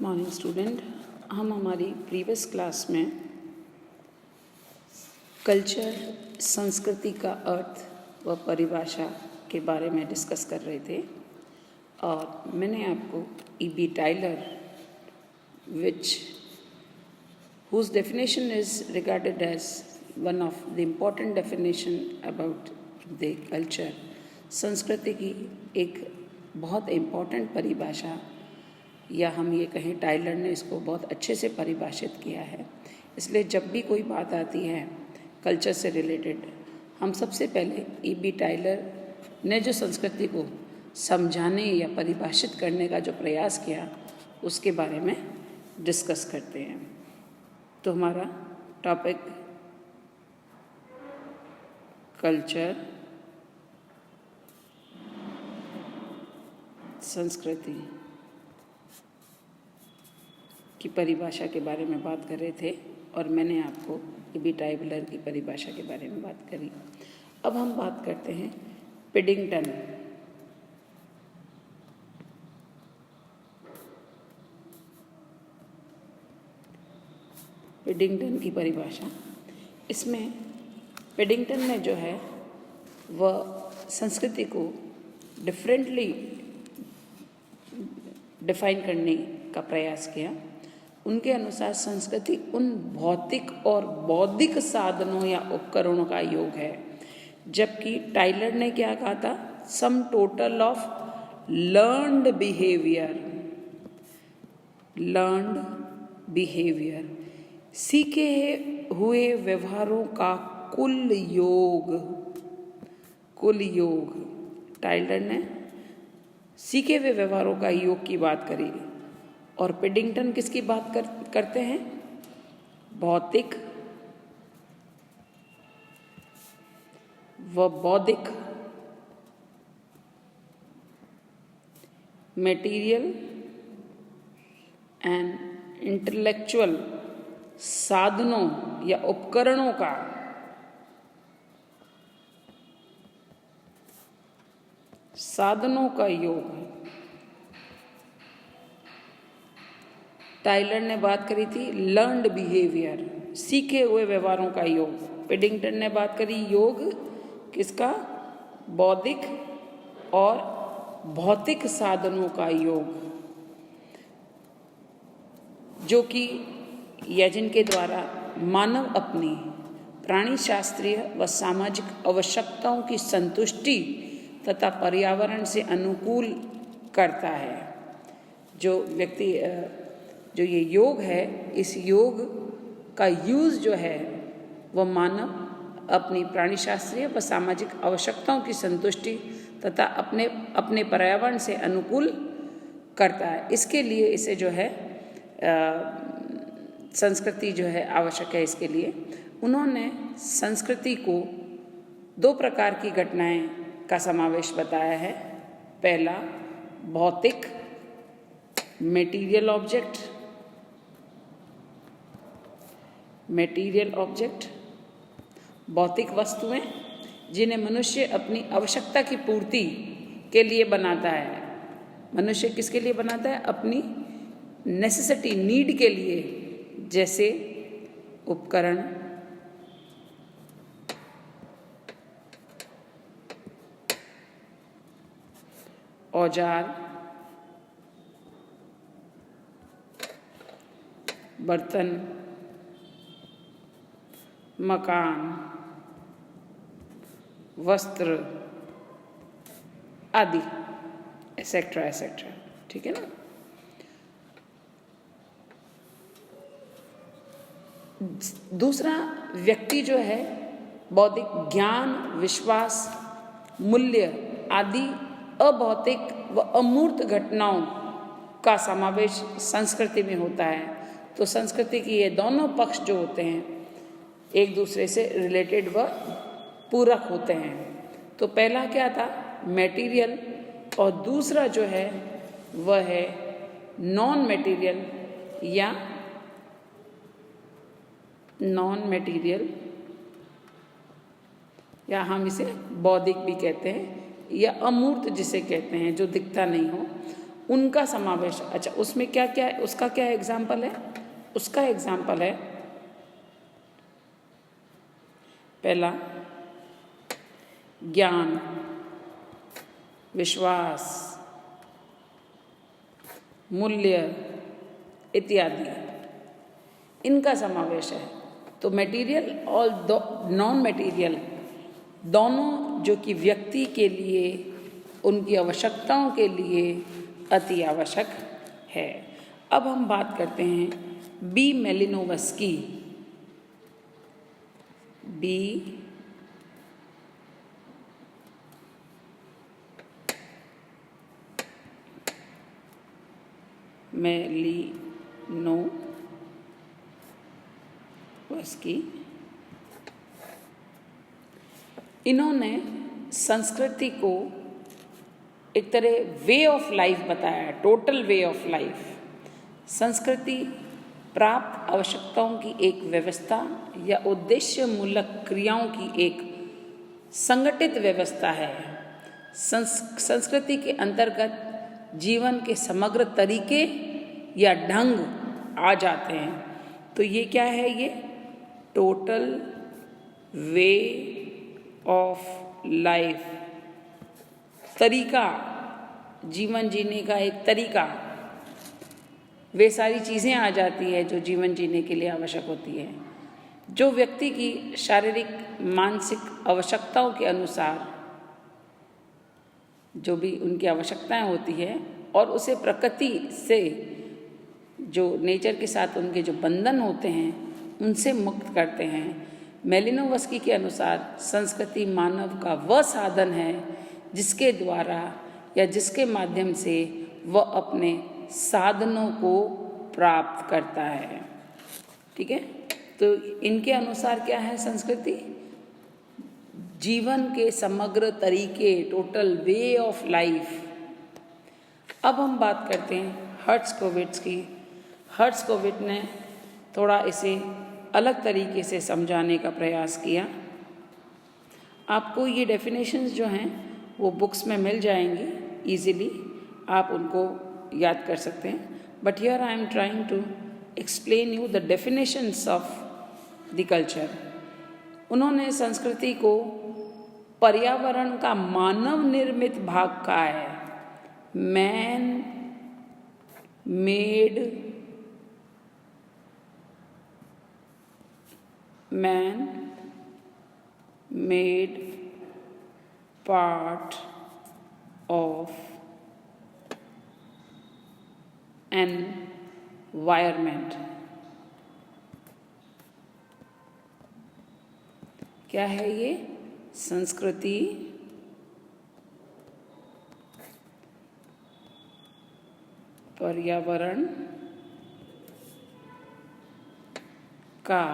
Morning student, हम हमारी previous class में कल्चर संस्कृति का अर्थ व परिभाषा के बारे में डिस्कस कर रहे थे और मैंने आपको E.B. Tylor whose definition is regarded as one of the important definition about the culture, संस्कृति की एक बहुत इम्पॉर्टेंट परिभाषा या हम ये कहें टाइलर ने इसको बहुत अच्छे से परिभाषित किया है। इसलिए जब भी कोई बात आती है कल्चर से रिलेटेड, हम सबसे पहले E.B. टाइलर ने जो संस्कृति को समझाने या परिभाषित करने का जो प्रयास किया उसके बारे में डिस्कस करते हैं। तो हमारा टॉपिक कल्चर संस्कृति की परिभाषा के बारे में बात कर रहे थे और मैंने आपको E.B. टाइलर की परिभाषा के बारे में बात करी। अब हम बात करते हैं पिडिंगटन। पिडिंगटन की परिभाषा, इसमें पिडिंगटन ने जो है वह संस्कृति को डिफरेंटली डिफाइन करने का प्रयास किया। उनके अनुसार संस्कृति उन भौतिक और बौद्धिक साधनों या उपकरणों का योग है, जबकि टाइलर ने क्या कहा था, sum total of learned behaviour, सीखे हुए व्यवहारों का कुल योग। टाइलर ने सीखे हुए व्यवहारों का योग की बात करी और पिडिंगटन किसकी बात करते हैं, भौतिक व बौद्धिक, मटेरियल एंड इंटेलेक्चुअल साधनों या उपकरणों का योग। टाइलर ने बात करी थी लर्न्ड बिहेवियर, सीखे हुए व्यवहारों का योग। पिडिंगटन ने बात करी योग किसका, बौद्धिक और भौतिक साधनों का योग, जो कि या जिनके द्वारा मानव अपनी प्राणी शास्त्रीय व सामाजिक आवश्यकताओं की संतुष्टि तथा पर्यावरण से अनुकूल करता है। जो ये योग है, इस योग का यूज़ जो है वह मानव अपनी प्राणी शास्त्रीय व सामाजिक आवश्यकताओं की संतुष्टि तथा अपने पर्यावरण से अनुकूल करता है। इसके लिए इसे जो है संस्कृति जो है आवश्यक है। इसके लिए उन्होंने संस्कृति को दो प्रकार की घटनाएं का समावेश बताया है। पहला भौतिक मेटीरियल ऑब्जेक्ट, भौतिक वस्तुएं जिन्हें मनुष्य अपनी आवश्यकता की पूर्ति के लिए बनाता है। मनुष्य किसके लिए बनाता है, अपनी नेसेसिटी, नीड के लिए, जैसे उपकरण, औजार, बर्तन, मकान, वस्त्र आदि, एसेट्रा। ठीक है ना। दूसरा व्यक्ति जो है बौद्धिक ज्ञान, विश्वास, मूल्य आदि अभौतिक व अमूर्त घटनाओं का समावेश संस्कृति में होता है। तो संस्कृति की ये दोनों पक्ष जो होते हैं एक दूसरे से रिलेटेड व पूरक होते हैं। तो पहला क्या था, मटेरियल, और दूसरा जो है वह है नॉन मटेरियल या हम इसे बौद्धिक भी कहते हैं या अमूर्त जिसे कहते हैं, जो दिखता नहीं हो। उनका समावेश। अच्छा, उसमें क्या क्या है, उसका क्या एग्जाम्पल है? उसका एग्जाम्पल है, पहला ज्ञान, विश्वास, मूल्य इत्यादि, इनका समावेश है। तो मटेरियल और नॉन मटेरियल दोनों जो कि व्यक्ति के लिए, उनकी आवश्यकताओं के लिए अति आवश्यक है। अब हम बात करते हैं बी मेलिनोवस्की। बी मेलिनोवस्की, इन्होंने संस्कृति को एक तरह वे ऑफ लाइफ बताया, टोटल वे ऑफ लाइफ। संस्कृति प्राप्त आवश्यकताओं की एक व्यवस्था या उद्देश्य मूलक क्रियाओं की एक संगठित व्यवस्था है। संस्कृति के अंतर्गत जीवन के समग्र तरीके या ढंग आ जाते हैं। तो ये क्या है? ये टोटल वे ऑफ लाइफ, तरीका, जीवन जीने का एक तरीका, वे सारी चीज़ें आ जाती है जो जीवन जीने के लिए आवश्यक होती है, जो व्यक्ति की शारीरिक मानसिक आवश्यकताओं के अनुसार जो भी उनकी आवश्यकताएं होती है और उसे प्रकृति से, जो नेचर के साथ उनके जो बंधन होते हैं, उनसे मुक्त करते हैं। मेलिनोवस्की के अनुसार संस्कृति मानव का वह साधन है जिसके द्वारा या जिसके माध्यम से वह अपने साधनों को प्राप्त करता है। ठीक है, तो इनके अनुसार क्या है संस्कृति? जीवन के समग्र तरीके, टोटल वे ऑफ लाइफ। अब हम बात करते हैं हर्ट्ज़कोविट्ज़ की। हर्ट्ज़कोविट्ज़ ने थोड़ा इसे अलग तरीके से समझाने का प्रयास किया। आपको ये डेफिनेशंस जो हैं वो बुक्स में मिल जाएंगी इजीली, आप उनको याद कर सकते हैं। But here I am trying to explain you the definitions of the culture. उन्होंने संस्कृति को पर्यावरण का मानव निर्मित भाग कहा है। Man made part of environment. क्या है ये? संस्कृति पर्यावरण का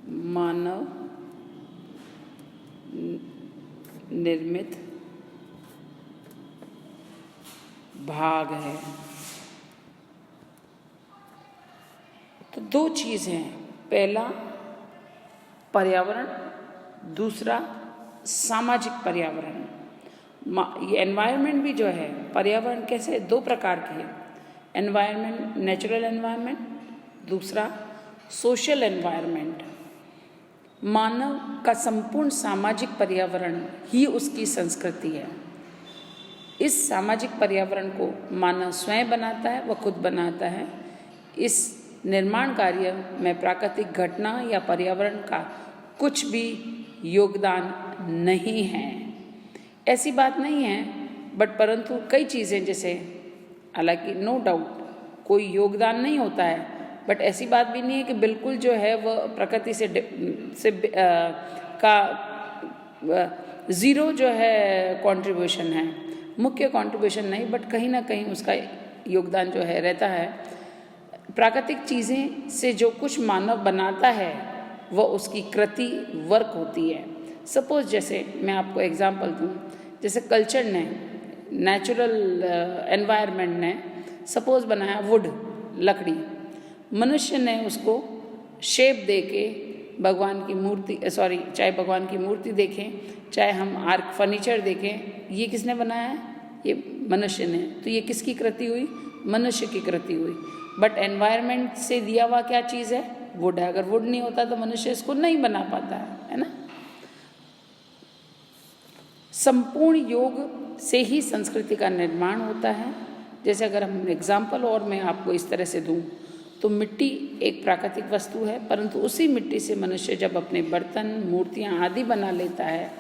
मानव निर्मित भाग है। तो दो चीज़ हैं, पहला पर्यावरण, दूसरा सामाजिक पर्यावरण। ये एनवायरनमेंट भी जो है, पर्यावरण कैसे दो प्रकार के हैं, एनवायरनमेंट नेचुरल एनवायरनमेंट, दूसरा सोशल एनवायरनमेंट। मानव का संपूर्ण सामाजिक पर्यावरण ही उसकी संस्कृति है। इस सामाजिक पर्यावरण को मानव स्वयं बनाता है, वह खुद बनाता है। इस निर्माण कार्य में प्राकृतिक घटना या पर्यावरण का कुछ भी योगदान नहीं है। ऐसी बात नहीं है, बट परंतु कई चीज़ें, जैसे हालांकि नो डाउट कोई योगदान नहीं होता है, बट ऐसी बात भी नहीं है कि बिल्कुल जो है वह प्रकृति से ज़ीरो जो है कंट्रीब्यूशन है, मुख्य कंट्रीब्यूशन नहीं, बट कहीं ना कहीं उसका योगदान जो है रहता है। प्राकृतिक चीज़ें से जो कुछ मानव बनाता है वह उसकी कृति वर्क होती है। सपोज जैसे मैं आपको एग्जांपल दूं, जैसे कल्चर ने, नेचुरल एनवायरनमेंट ने सपोज बनाया वुड, लकड़ी, मनुष्य ने उसको शेप दे के भगवान की मूर्ति, चाहे भगवान की मूर्ति देखें, चाहे हम आर्क फर्नीचर देखें, ये किसने बनाया है? ये मनुष्य ने, तो ये किसकी कृति हुई? मनुष्य की कृति हुई। बट एनवायरनमेंट से दिया हुआ क्या चीज़ है? वुड है। अगर वुड नहीं होता तो मनुष्य इसको नहीं बना पाता है ना। संपूर्ण योग से ही संस्कृति का निर्माण होता है। जैसे अगर हम एग्जाम्पल और मैं आपको इस तरह से दूं तो मिट्टी एक प्राकृतिक वस्तु है, परंतु उसी मिट्टी से मनुष्य जब अपने बर्तन, मूर्तियाँ आदि बना लेता है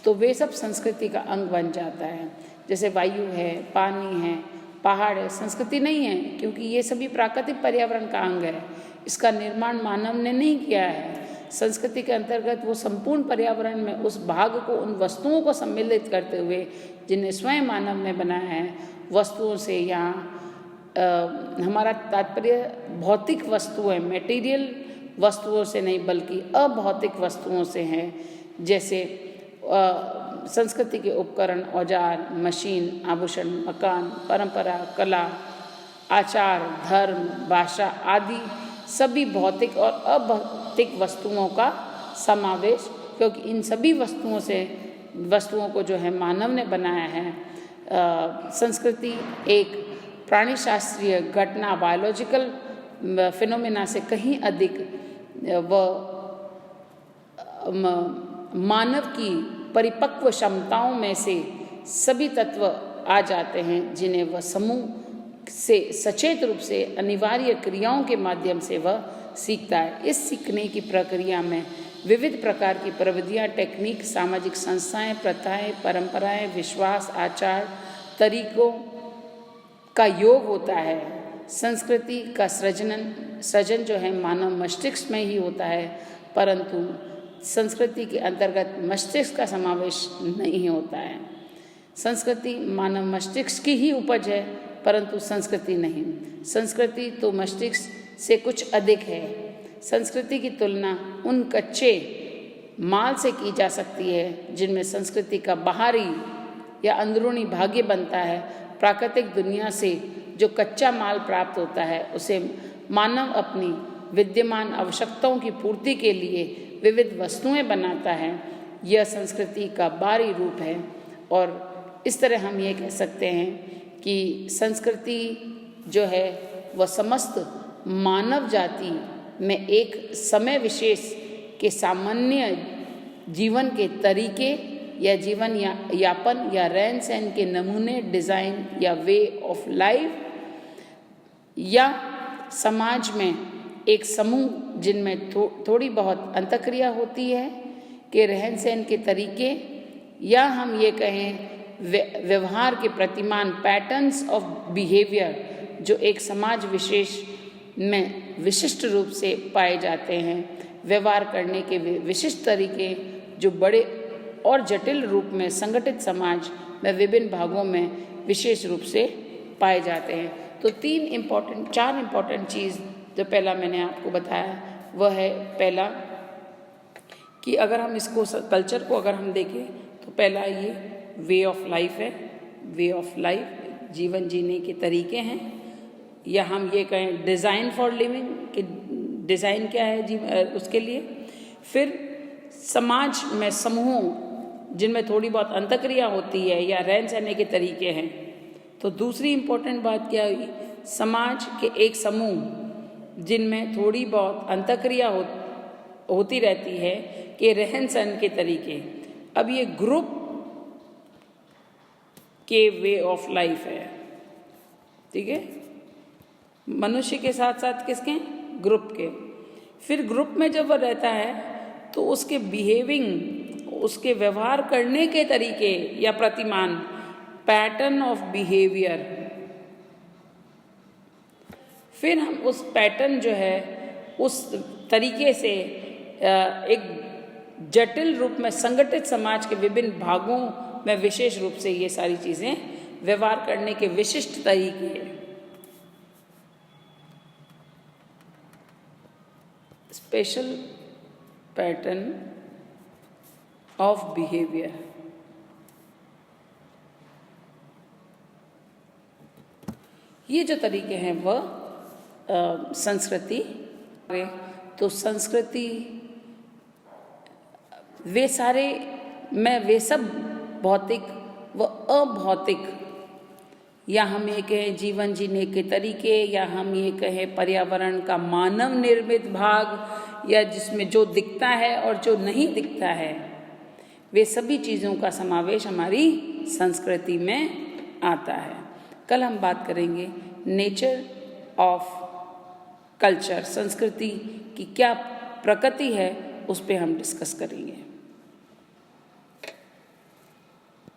तो वे सब संस्कृति का अंग बन जाता है। जैसे वायु है, पानी है, पहाड़ है, संस्कृति नहीं है, क्योंकि ये सभी प्राकृतिक पर्यावरण का अंग है। इसका निर्माण मानव ने नहीं किया है। संस्कृति के अंतर्गत वो संपूर्ण पर्यावरण में उस भाग को, उन वस्तुओं को सम्मिलित करते हुए जिन्हें स्वयं मानव ने बनाया है, वस्तुओं से यहाँ हमारा तात्पर्य भौतिक वस्तुएं, मटेरियल वस्तुओं से नहीं बल्कि अभौतिक वस्तुओं से हैं। जैसे संस्कृति के उपकरण, औजार, मशीन, आभूषण, मकान, परंपरा, कला, आचार, धर्म, भाषा आदि सभी भौतिक और अभौतिक वस्तुओं का समावेश, क्योंकि इन सभी वस्तुओं को जो है मानव ने बनाया है। संस्कृति एक प्राणी शास्त्रीय घटना, बायोलॉजिकल फिनोमेना से कहीं अधिक मानव की परिपक्व क्षमताओं में से सभी तत्व आ जाते हैं, जिन्हें वह समूह से सचेत रूप से अनिवार्य क्रियाओं के माध्यम से वह सीखता है। इस सीखने की प्रक्रिया में विविध प्रकार की प्रविधियाँ, टेक्निक, सामाजिक संस्थाएं, प्रथाएं, परंपराएं, विश्वास, आचार, तरीकों का योग होता है। संस्कृति का सृजन जो है मानव मस्तिष्क में ही होता है, परंतु संस्कृति के अंतर्गत मस्तिष्क का समावेश नहीं होता है। संस्कृति मानव मस्तिष्क की ही उपज है, परंतु संस्कृति नहीं। संस्कृति तो मस्तिष्क से कुछ अधिक है। संस्कृति की तुलना उन कच्चे माल से की जा सकती है जिनमें संस्कृति का बाहरी या अंदरूनी भाग्य बनता है। प्राकृतिक दुनिया से जो कच्चा माल प्राप्त होता है उसे मानव अपनी विद्यमान आवश्यकताओं की पूर्ति के लिए विविध वस्तुएं बनाता है। यह संस्कृति का बाहरी रूप है। और इस तरह हम ये कह सकते हैं कि संस्कृति जो है वह समस्त मानव जाति में एक समय विशेष के सामान्य जीवन के तरीके या जीवन यापन या रहन सहन के नमूने, डिज़ाइन या वे ऑफ लाइफ, या समाज में एक समूह जिनमें थोड़ी बहुत अंतःक्रिया होती है के रहन सहन के तरीके, या हम ये कहें व्यवहार के प्रतिमान, पैटर्न्स ऑफ बिहेवियर, जो एक समाज विशेष में विशिष्ट रूप से पाए जाते हैं। व्यवहार करने के विशिष्ट तरीके जो बड़े और जटिल रूप में संगठित समाज में विभिन्न भागों में विशेष रूप से पाए जाते हैं। तो चार इम्पोर्टेंट चीज़ जो पहला मैंने आपको बताया वह है, पहला कि अगर हम इसको कल्चर को अगर हम देखें तो पहला ये वे ऑफ लाइफ है। वे ऑफ लाइफ जीवन जीने के तरीके हैं, या हम ये कहें डिज़ाइन फॉर लिविंग कि डिज़ाइन क्या है उसके लिए। फिर समाज में समूहों जिनमें थोड़ी बहुत अंतःक्रिया होती है या रहन सहने के तरीके हैं। तो दूसरी इम्पोर्टेंट बात क्या हुई, समाज के एक समूह जिनमें थोड़ी बहुत अंतःक्रिया होती रहती है कि रहन सहन के तरीके। अब ये ग्रुप के वे ऑफ लाइफ है, ठीक है, मनुष्य के साथ साथ किसके, ग्रुप के। फिर ग्रुप में जब वह रहता है तो उसके बिहेविंग, उसके व्यवहार करने के तरीके या प्रतिमान, पैटर्न ऑफ बिहेवियर, फिर हम उस पैटर्न जो है उस तरीके से एक जटिल रूप में संगठित समाज के विभिन्न भागों में विशेष रूप से ये सारी चीज़ें व्यवहार करने के विशिष्ट तरीके हैं। स्पेशल पैटर्न ऑफ बिहेवियर, ये जो तरीके हैं वह संस्कृति। तो संस्कृति वे सब भौतिक व अभौतिक या हम ये कहें जीवन जीने के तरीके, या हम ये कहें पर्यावरण का मानव निर्मित भाग, या जिसमें जो दिखता है और जो नहीं दिखता है, वे सभी चीज़ों का समावेश हमारी संस्कृति में आता है। कल हम बात करेंगे नेचर ऑफ कल्चर, संस्कृति की क्या प्रकृति है, उस पर हम डिस्कस करेंगे।